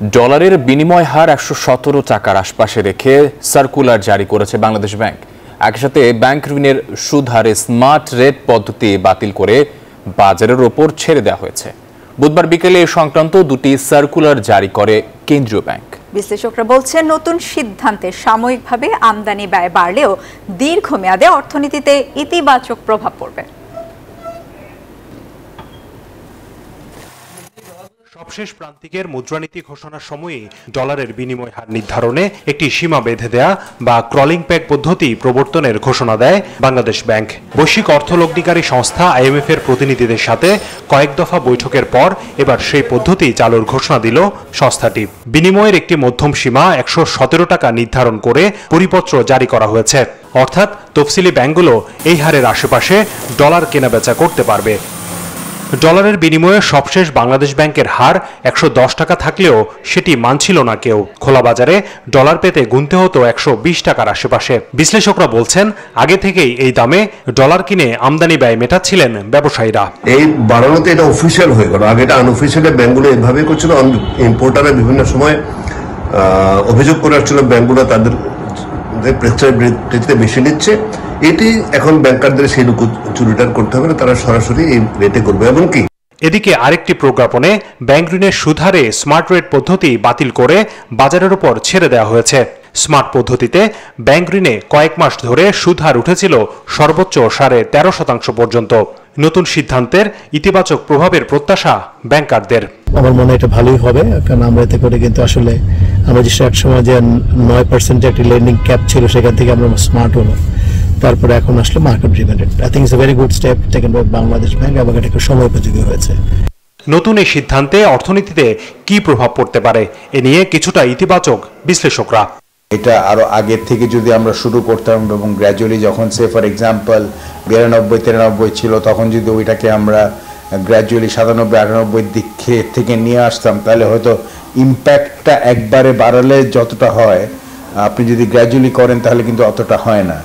ডলারের বিনিময় হার ১১৭ টাকার আশপাশে রেখে সার্কুলার জারি করেছে বাংলাদেশ ব্যাংক। একই সাথে ব্যাংক ঋণের সুদ হারে স্মার্ট রেট পদ্ধতি বাতিল করে বাজারের ওপর ছেড়ে দেওয়া হয়েছে। বুধবার বিকেলে এ সংক্রান্ত দুটি সার্কুলার জারি করে কেন্দ্রীয় ব্যাংক। বিশ্লেষকরা বলছেন, নতুন সিদ্ধান্তে সাময়িকভাবে আমদানি ব্যয় বাড়লেও দীর্ঘমেয়াদে অর্থনীতিতে ইতিবাচক প্রভাব পড়বে। সবশেষ প্রান্তিকের মুদ্রানীতি ঘোষণার সময়ই ডলারের বিনিময় হার নির্ধারণে একটি সীমা বেঁধে দেয়া বা ক্রলিং পেগ পদ্ধতি প্রবর্তনের ঘোষণা দেয় বাংলাদেশ ব্যাংক। বৈশ্বিক অর্থলগ্নিকারী সংস্থা IMF এর প্রতিনিধিদের সাথে কয়েক দফা বৈঠকের পর এবার সেই পদ্ধতি চালুর ঘোষণা দিল সংস্থাটি। বিনিময়ের একটি মধ্যম সীমা ১১৭ টাকা নির্ধারণ করে পরিপত্র জারি করা হয়েছে। অর্থাৎ তফসিলি ব্যাংকগুলো এই হারের আশেপাশে ডলার কেনাবেচা করতে পারবে। ডলারের বিনিময়ে সবশেষ বাংলাদেশ ব্যাংকের হার ১১০ টাকা থাকলেও সেটি মানছিল না কেউ। খোলা বাজারে ডলার পেতে গুনতে হতো ১২০ টাকার আশেপাশে। বিশ্লেষকরা বলছেন, আগে থেকেই এই দামে ডলার কিনে আমদানি ব্যয় মেটাচ্ছিলেন ব্যবসায়ীরা। এই বাড়ানোতে এটা অফিসিয়াল হয়ে গেল। আগে এটা আনঅফিসিয়াল, ব্যাংকগুলো এইভাবে করছিল। ইম্পোর্টাররা বিভিন্ন সময় অভিযোগ করে আসছিল ব্যাংকগুলো তাদের প্রেসার রেটে বেশি নিচ্ছে। এটি এখন ব্যাংকারদের সেই রিটার্ন করতে হবে না, তারা সরাসরি এই রেটে করবে। এমনকি এদিকে আরেকটি প্রজ্ঞাপনে ব্যাংক ঋণের সুদ হারে স্মার্ট রেট পদ্ধতি বাতিল করে বাজারের উপর ছেড়ে দেওয়া হয়েছে। স্মার্ট পদ্ধতিতে ব্যাংক ঋণে কয়েক মাস ধরে সুদ হার উঠেছিল সর্বোচ্চ 13.5% পর্যন্ত। নতুন সিদ্ধান্তের ইতিবাচক প্রভাবের প্রত্যাশা ব্যাংকারদের। আমার মনে হয় এটা ভালোই হবে, কারণ আমরা এতে করে কিন্তু আসলে আমরা যে এক সময় যে 9% একটি লেন্ডিং ক্যাপ ছিল, সেখান থেকে আমরা স্মার্ট হলো, তারপরে এখন আসলে market driven rate. I think it's a very good step taken by Bangladesh bank, এবং এটা একটা সময়োপযোগী হয়েছে। নতুন এই সিদ্ধান্তে অর্থনীতিতে কি প্রভাব পড়তে পারে এ নিয়ে কিছুটা ইতিবাচক বিশ্লেষকরা। এটা আরো আগের থেকে যদি আমরা শুরু করতাম এবং গ্র্যাজুয়ালি যখন সে ফর এক্সাম্পল 92-93 ছিল, তখন যদি ওইটাকে আমরা গ্র্যাজুয়ালি 97-98 দিক থেকে নিয়ে আসতাম, তাহলে হয়তো ইম্প্যাক্টটা একবারে বাড়ালে যতটা হয়, আপনি যদি গ্র্যাজুয়ালি করেন তাহলে কিন্তু অতটা হয় না।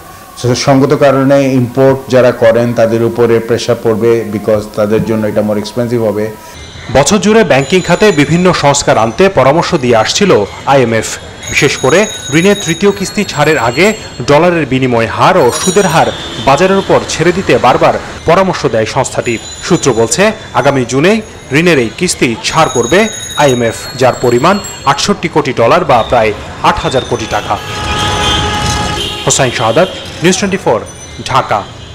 সঙ্গত কারণে ইম্পোর্ট যারা করেন তাদের উপরে প্রেশার পড়বে, বিকজ তাদের জন্য এটা মোর এক্সপেন্সিভ হবে। বছর জুড়ে ব্যাংকিং খাতে বিভিন্ন সংস্কার আনতে পরামর্শ দিয়ে আসছিল IMF। বিশেষ করে ঋণের তৃতীয় কিস্তি ছাড়ের আগে ডলারের বিনিময় হার ও সুদের হার বাজারের উপর ছেড়ে দিতে বারবার পরামর্শ দেয় সংস্থাটি। সূত্র বলছে, আগামী জুনেই ঋণের এই কিস্তি ছাড় করবে IMF, যার পরিমাণ ৬৮ কোটি ডলার বা প্রায় ৮,০০০ কোটি টাকা। হোসাইন শাহাদাত, নিউজ 24, ঢাকা।